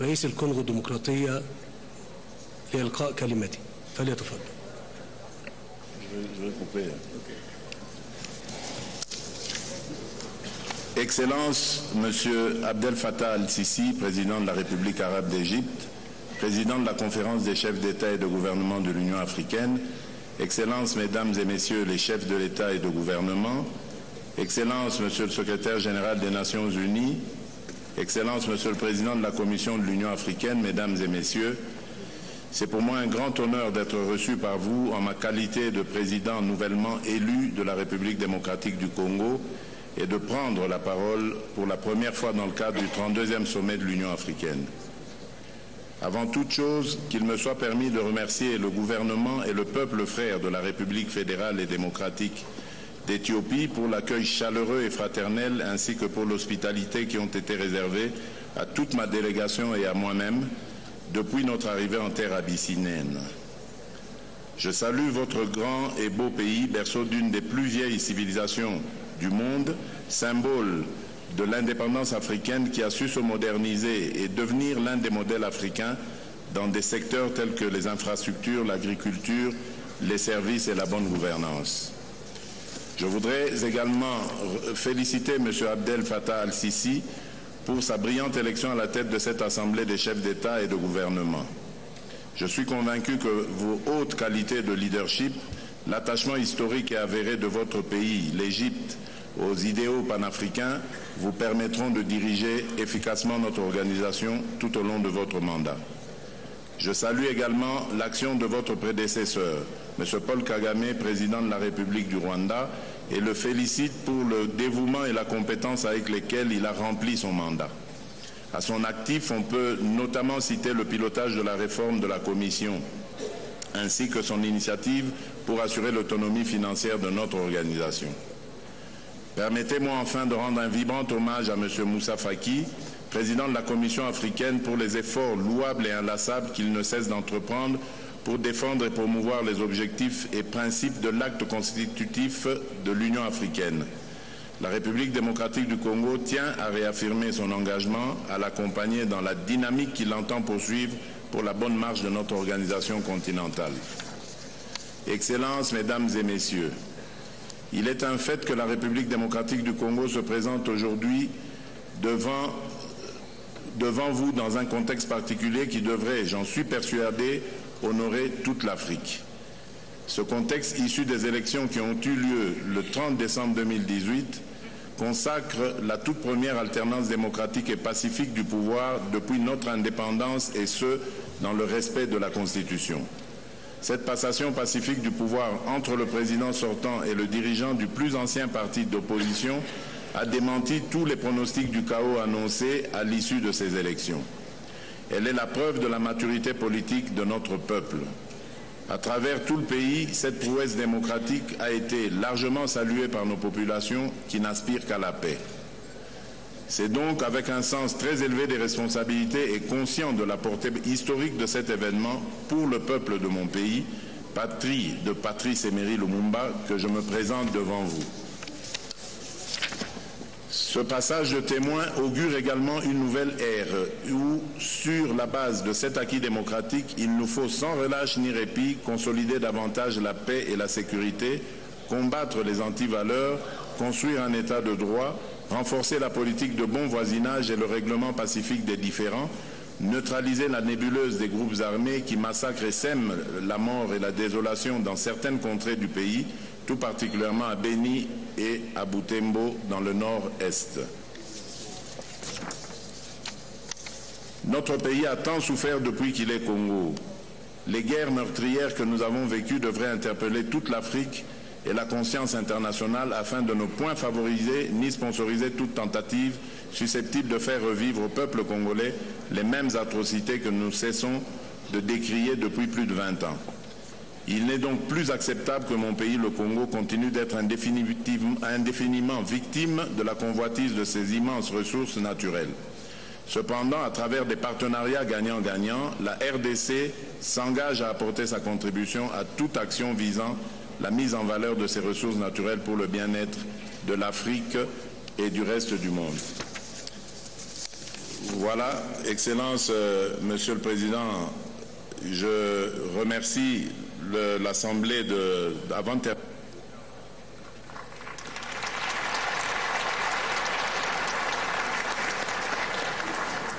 رئيس الكونغو الديمقراطية لإلقاء كلمته، فليتفضل. Excellence, Monsieur Abdel Fattah al-Sisi, président de la République arabe d'Égypte, président de la conférence des chefs d'État et de gouvernement de l'Union africaine, Excellences, Mesdames et Messieurs les chefs de l'État et de gouvernement, Excellences, Monsieur le secrétaire général des Nations Unies, Excellences, Monsieur le Président de la Commission de l'Union africaine, Mesdames et Messieurs, c'est pour moi un grand honneur d'être reçu par vous en ma qualité de président nouvellement élu de la République démocratique du Congo et de prendre la parole pour la première fois dans le cadre du 32e sommet de l'Union africaine. Avant toute chose, qu'il me soit permis de remercier le gouvernement et le peuple frère de la République fédérale et démocratique d'Éthiopie pour l'accueil chaleureux et fraternel ainsi que pour l'hospitalité qui ont été réservées à toute ma délégation et à moi-même depuis notre arrivée en terre abyssinienne. Je salue votre grand et beau pays, berceau d'une des plus vieilles civilisations du monde, symbole de l'indépendance africaine qui a su se moderniser et devenir l'un des modèles africains dans des secteurs tels que les infrastructures, l'agriculture, les services et la bonne gouvernance. Je voudrais également féliciter M. Abdel Fattah al-Sisi pour sa brillante élection à la tête de cette Assemblée des chefs d'État et de gouvernement. Je suis convaincu que vos hautes qualités de leadership, l'attachement historique et avéré de votre pays, l'Égypte, aux idéaux panafricains, vous permettront de diriger efficacement notre organisation tout au long de votre mandat. Je salue également l'action de votre prédécesseur, M. Paul Kagame, président de la République du Rwanda, et le félicite pour le dévouement et la compétence avec lesquels il a rempli son mandat. À son actif, on peut notamment citer le pilotage de la réforme de la Commission, ainsi que son initiative pour assurer l'autonomie financière de notre organisation. Permettez-moi enfin de rendre un vibrant hommage à M. Moussa Faki, président de la Commission africaine, pour les efforts louables et inlassables qu'il ne cesse d'entreprendre pour défendre et promouvoir les objectifs et principes de l'acte constitutif de l'Union africaine. La République démocratique du Congo tient à réaffirmer son engagement à l'accompagner dans la dynamique qu'il entend poursuivre pour la bonne marche de notre organisation continentale. Excellences, Mesdames et Messieurs, il est un fait que la République démocratique du Congo se présente aujourd'hui devant vous dans un contexte particulier qui devrait, j'en suis persuadé, honorer toute l'Afrique. Ce contexte issu des élections qui ont eu lieu le 30 décembre 2018 consacre la toute première alternance démocratique et pacifique du pouvoir depuis notre indépendance et ce, dans le respect de la Constitution. Cette passation pacifique du pouvoir entre le président sortant et le dirigeant du plus ancien parti d'opposition a démenti tous les pronostics du chaos annoncés à l'issue de ces élections. Elle est la preuve de la maturité politique de notre peuple. À travers tout le pays, cette prouesse démocratique a été largement saluée par nos populations qui n'aspirent qu'à la paix. C'est donc avec un sens très élevé des responsabilités et conscient de la portée historique de cet événement pour le peuple de mon pays, patrie de Patrice Emery Lumumba, que je me présente devant vous. Ce passage de témoin augure également une nouvelle ère où, sur la base de cet acquis démocratique, il nous faut sans relâche ni répit consolider davantage la paix et la sécurité, combattre les antivaleurs, construire un état de droit, renforcer la politique de bon voisinage et le règlement pacifique des différends, neutraliser la nébuleuse des groupes armés qui massacrent et sèment la mort et la désolation dans certaines contrées du pays, tout particulièrement à Beni et à Butembo dans le nord-est. Notre pays a tant souffert depuis qu'il est Congo. Les guerres meurtrières que nous avons vécues devraient interpeller toute l'Afrique et la conscience internationale afin de ne point favoriser ni sponsoriser toute tentative susceptible de faire revivre au peuple congolais les mêmes atrocités que nous cessons de décrier depuis plus de 20 ans. Il n'est donc plus acceptable que mon pays, le Congo, continue d'être indéfiniment victime de la convoitise de ses immenses ressources naturelles. Cependant, à travers des partenariats gagnant-gagnant, la RDC s'engage à apporter sa contribution à toute action visant la mise en valeur de ces ressources naturelles pour le bien-être de l'Afrique et du reste du monde. Voilà, Excellence, Monsieur le Président, je remercie l'Assemblée avant de terminer.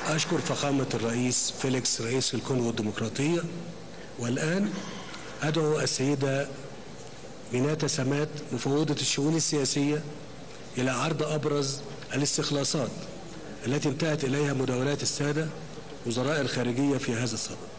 أشكر فخامة الرئيس فيليكس رئيس الكونغو الديمقراطية. والآن أدعو السيدة ميناتا سامات مفوضة الشؤون السياسية إلى عرض أبرز الاستخلاصات التي انتهت إليها مداولات السادة وزراء الخارجية في هذا الصدد.